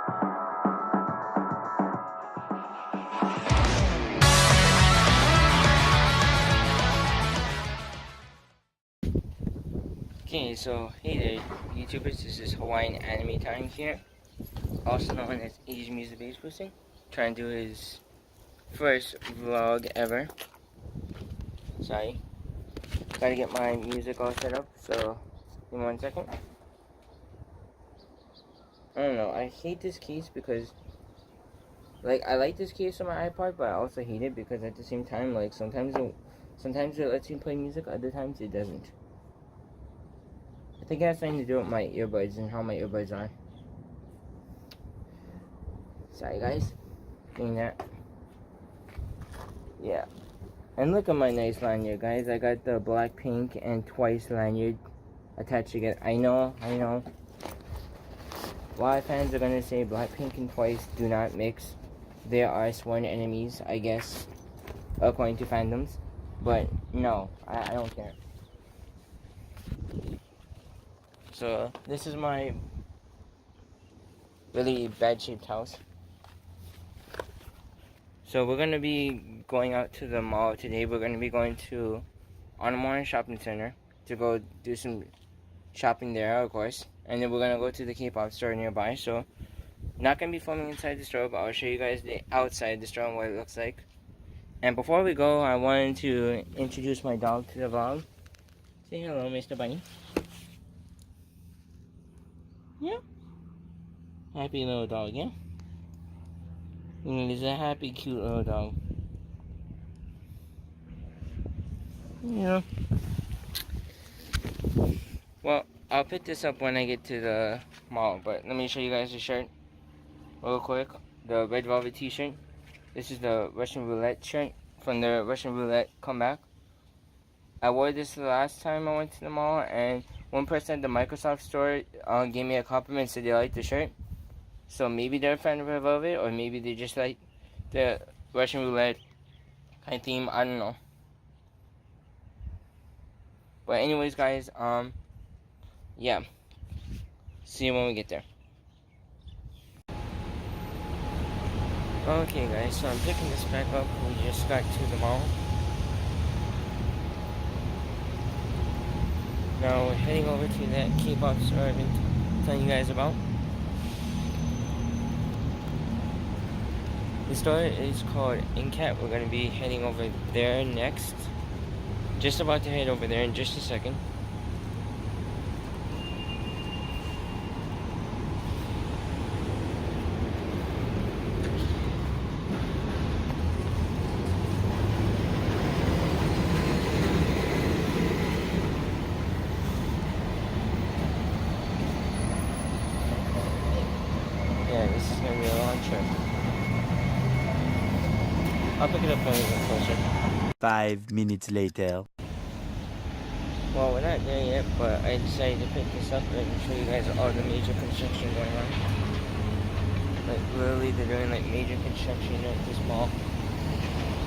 Okay, so hey there, YouTubers. This is Hawaiian Anime Time here, also known as Asian Music Base Boosting. Trying to do his first vlog ever. Sorry, gotta get my music all set up. So, give me 1 second. I don't know. I hate this case because, like, I like this case on my iPod, but I also hate it because at the same time, like, sometimes it lets you play music, other times it doesn't. I think it has something to do with my earbuds and how my earbuds are. Sorry, guys. Doing that. Yeah. And look at my nice lanyard, guys. I got the Blackpink and Twice lanyard attached together. I know. A lot of fans are gonna say Blackpink and Twice do not mix. They are sworn enemies, I guess, according to fandoms. But no, I don't care. So this is my really bad shaped house. So we're gonna be going out to the mall today. We're gonna be going to Onamora Shopping Center to go do some shopping there, of course. And then we're gonna go to the Kpop store nearby. So not gonna be filming inside the store, but I'll show you guys the outside the store and what it looks like. And before we go, I wanted to introduce my dog to the vlog. Say hello, Mr. Bunny. Yeah. Happy little dog, yeah? He's a happy, cute little dog. Yeah. Well, I'll pick this up when I get to the mall, but let me show you guys the shirt real quick. The red velvet t-shirt. This is the Russian roulette shirt from the Russian roulette comeback. I wore this the last time I went to the mall, and one person at the Microsoft store gave me a compliment and said they liked the shirt. So maybe they're a fan of red velvet, or maybe they just like the Russian roulette kind of theme. I don't know. But anyways, guys, yeah. See you when we get there. Okay, guys, so I'm picking this back up. We just got to the mall. Now we're heading over to that Kpop store I've been telling you guys about. The store is called N.cat. We're going to be heading over there next. Just about to head over there in just a second. Yeah, this is going to be a long trip. I'll pick it up when we get closer. 5 minutes later. Well, we're not there yet, but I decided to pick this up and show you guys all the major construction going on. Like, literally, they're doing, like, major construction at this mall.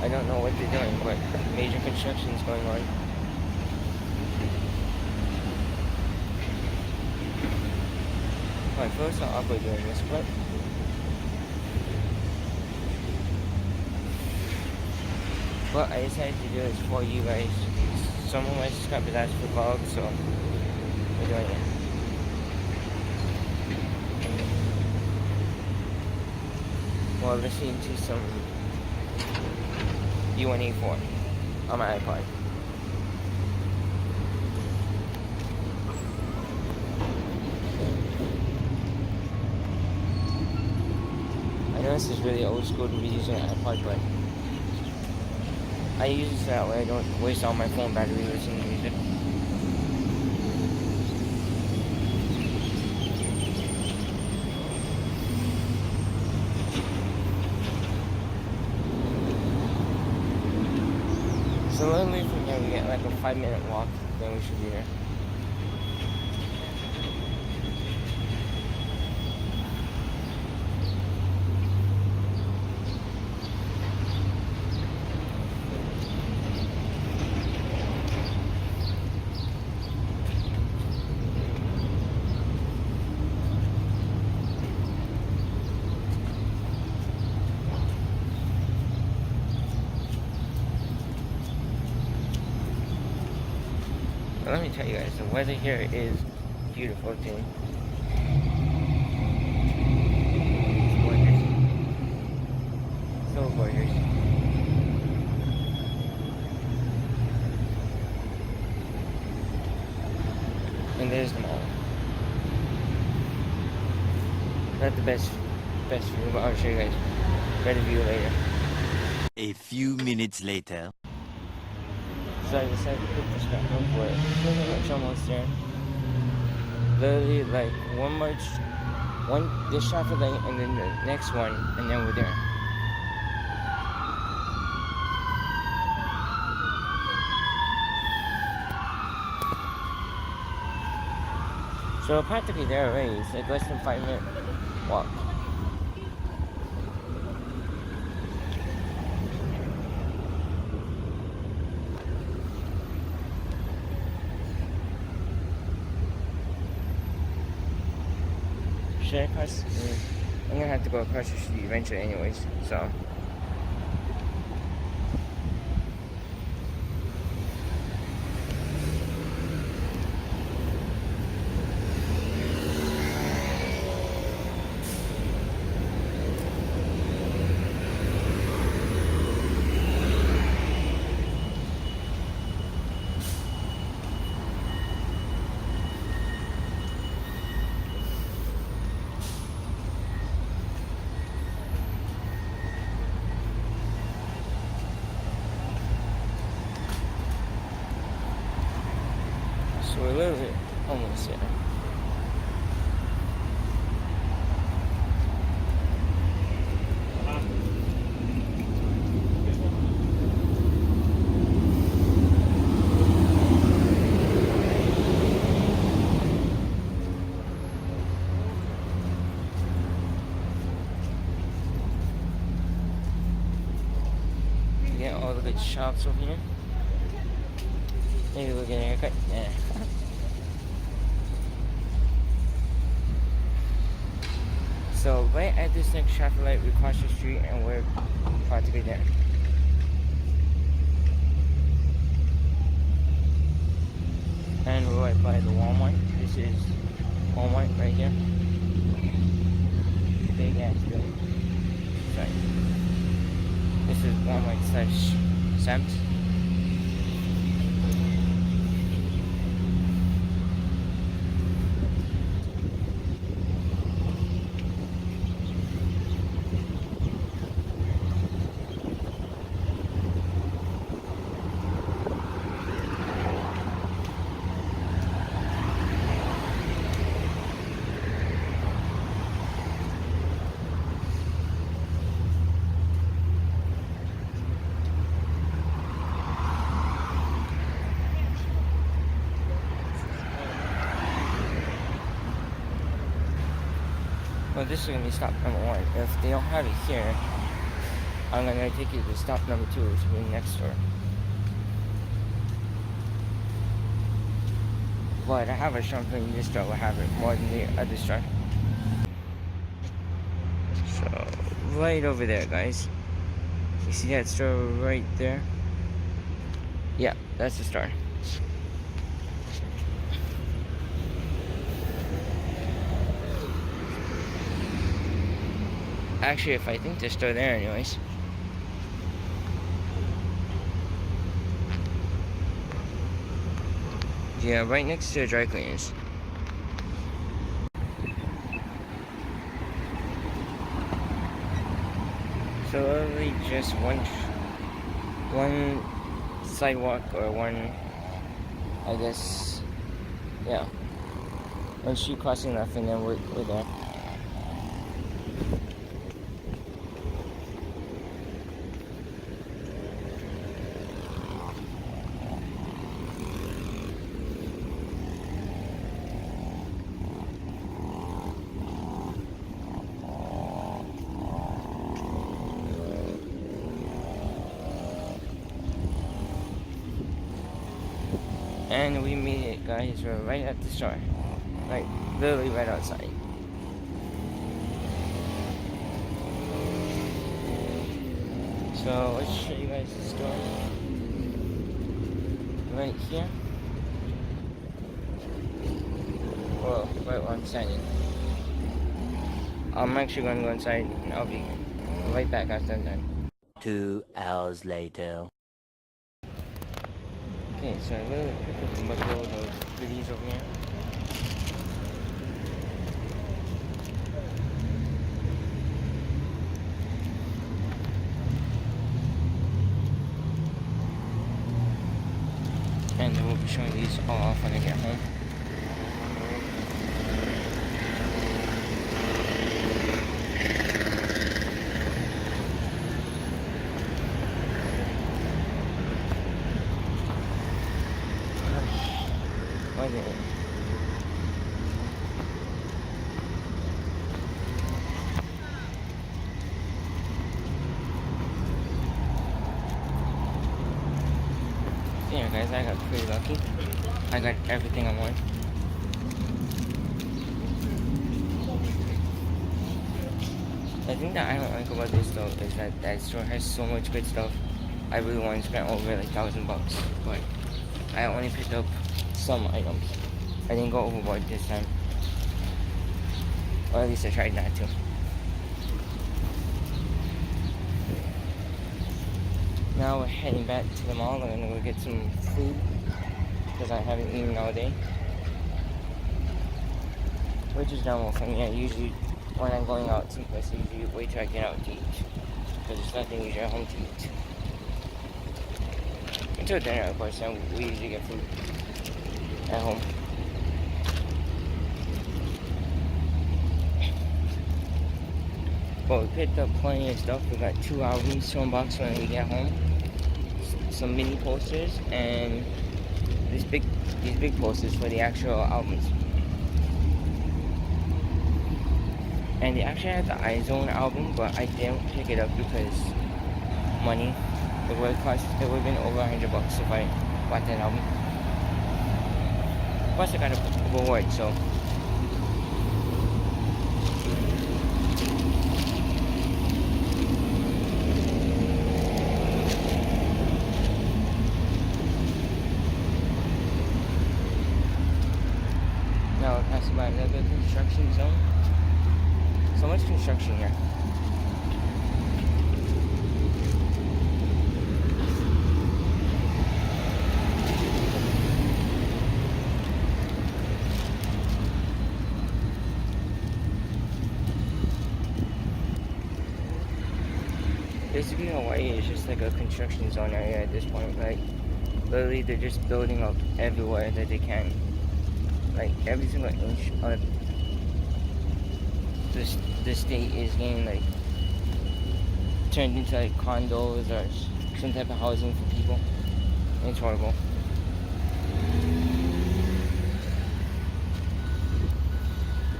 I don't know what they're doing, but major construction is going on. I feel so awkward doing this, but what I decided to do is for you guys. Some of my subscribers asked for vlogs, so we're doing it. While listening to some U1A4 on my iPod. I know this is really old school to be using an iPod, but I use it that way I don't waste all my phone battery listening to music. So literally from here we get like a 5-minute walk, then we should be there. But let me tell you guys, the weather here is beautiful too. It's gorgeous. So gorgeous. And there's the mall. Not the best view, but I'll show you guys better view later. A few minutes later. So I decided to pick this back up for it. It's almost there. Literally like this traffic light and then the next one, and then we're there. So we're practically there already. It's like less than 5-minute walk. Should I cross? I'm gonna have to go across the street eventually anyways, so. So we're literally almost there. You get all the good shops over here. Maybe we'll get a haircut. Yeah. So right at this next traffic light, we cross the street and we're about to get there. And we're right by the Walmart. This is Walmart right here. Big ass building. Sorry. This is Walmart / Sam's. Well, this is going to be stop number 1. If they don't have it here, I'm going to take you to stop number 2, which will be next door. But I have a strong feeling this store will have it more than the other store. So, right over there, guys. You see that store right there? Yeah, that's the store. Actually, if I think they're still there anyways. Yeah, right next to the dry cleaners. So literally just one sidewalk or one, I guess, yeah, one street crossing left and then we're there. And we made it, guys. We're right at the store. Like, literally right outside. So, let's show you guys the store. Right here. Well, right where I'm standing. I'm actually gonna go inside and I'll be right back after I'm done. 2 hours later. Okay, so I really picked up a bunch of those goodies over here. And then we'll be showing these all off when I get home. Wait a minute. Yeah, guys, I got pretty lucky. I got everything I want. The thing that I don't like about this though is that that store has so much good stuff. I really want to spend over like $1,000, but I only picked up some items. I didn't go overboard this time, or at least I tried not to. Now we're heading back to the mall. I'm gonna go get some food because I haven't eaten all day, which is normal for me. I usually, when I'm going out someplace, I usually wait till I get out to eat because there's nothing usually at home to eat. Until dinner, of course, and we usually get food at home. But we picked up plenty of stuff. We got 2 albums to unbox when we get home. Some mini posters and these big posters for the actual albums. And they actually had the iZone album, but I didn't pick it up because money. It would have been over $100 if I bought that album. Plus I got a reward, so. Now we're passing by another construction zone. So much construction here. Basically, Hawaii is just like a construction zone area at this point. Like, literally, they're just building up everywhere that they can. Like, every single inch of the state is getting like turned into like condos or some type of housing for people. It's horrible.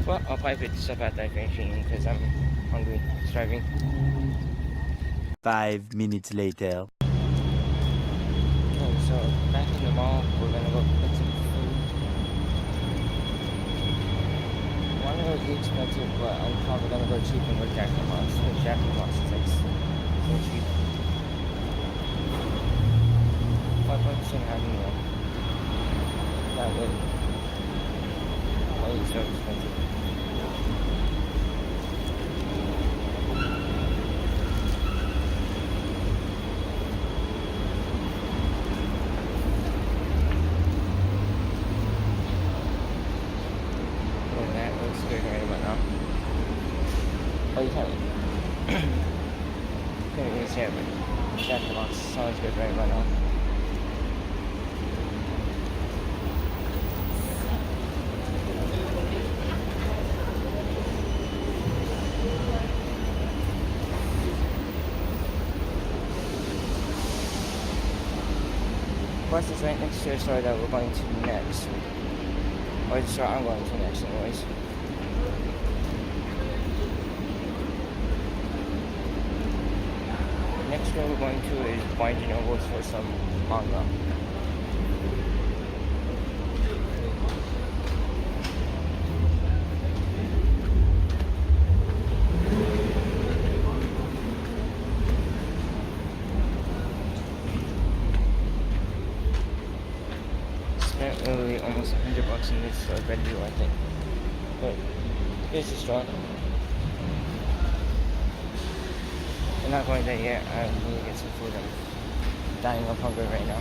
Well, I'll probably pick this up after I finish eating because I'm hungry, starving. 5 minutes later. Okay, so back in the mall, we're gonna go get some food. One of those is expensive, but I'm probably gonna go cheap and go Jack in the Box. Because Jack in the Box is like so cheap. $5 and having one. Not really. Why is it so expensive? Oh, you can't. Can't really see it, but Jack in the Box sounds good right about now. Plus, it's right next to the store that we're going to next. Or the store I'm going to next, anyways. Next store we're going to is Barnes & Noble's for some manga. Spent literally almost $100 in this, so it better be worth it. But here's the store. I'm not going there yet. I need to get some food. I'm dying of hunger right now.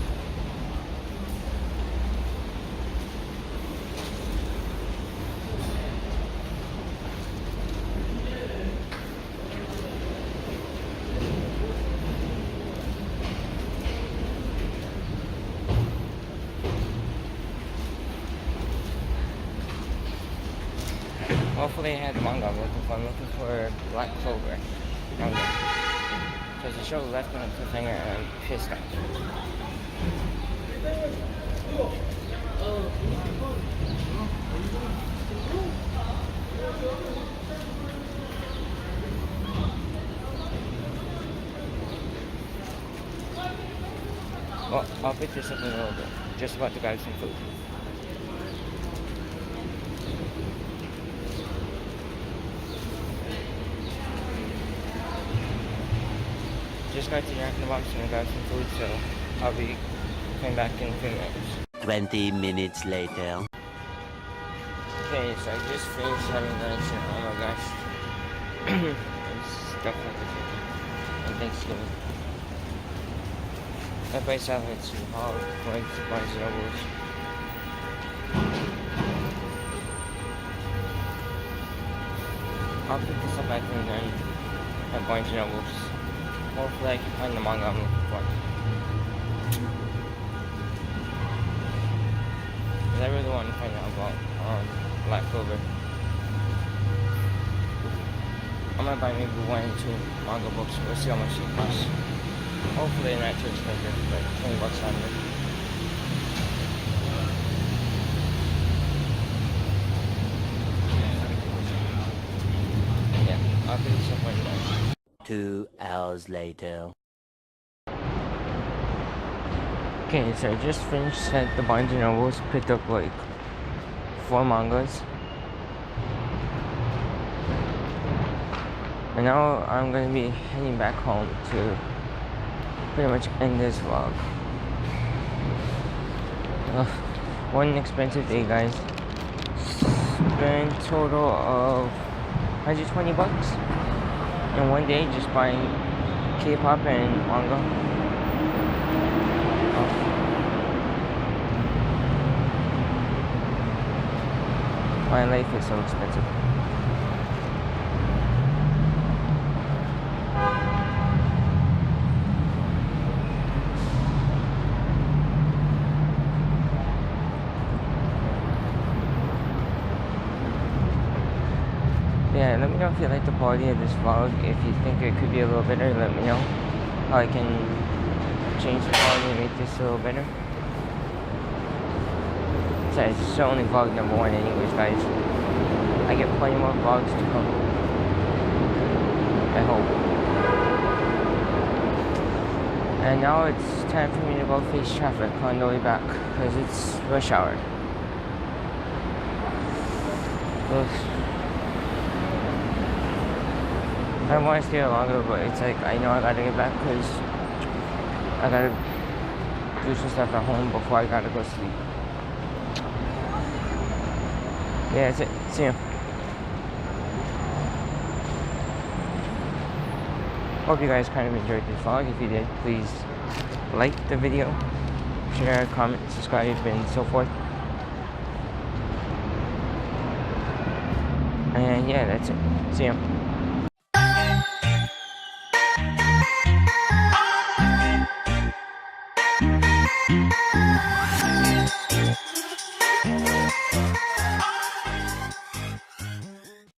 Hopefully I had the manga I'm looking for. I'm looking for Black Clover manga. Because the show left me on a cliffhanger and I'm pissed off. Well, I'll pick this up in a little bit. Just about to grab some food. Just got to Jack in the Box and got some food, so I'll be coming back in a few minutes. 20 minutes later. Okay, so I just finished having lunch and oh my gosh. I'm stuck like a chicken on Thanksgiving. That place out had some hog, going to Barnes and Nobles. I'll pick this up at 29 at Barnes and Nobles. Hopefully I can find the manga I'm looking for. Because I really want to find out about Black Clover. I'm gonna buy maybe 1 or 2 manga books. We'll see how much they cost. Hopefully they're not too expensive, like 20 bucks on them. Yeah, I'll pick this up when you're done. 2 hours later. Okay, so I just finished at the Barnes and Nobles, picked up like 4 mangas. And now I'm gonna be heading back home to pretty much end this vlog. One expensive day, guys. Spent total of 120 bucks in one day just buying K-pop and manga. My life is so expensive. Yeah, let me know if you like the quality of this vlog. If you think it could be a little better, let me know how I can change the quality and make this a little better. So it's only vlog number 1 anyways, guys. I get plenty more vlogs to come. I hope. And now it's time for me to go face traffic on the way back because it's rush hour. I want to stay longer, but it's like I know I gotta get back because I gotta do some stuff at home before I gotta go sleep. Yeah, that's it. See ya. Hope you guys kind of enjoyed this vlog. If you did, please like the video, share, comment, subscribe, and so forth. And yeah, that's it. See ya.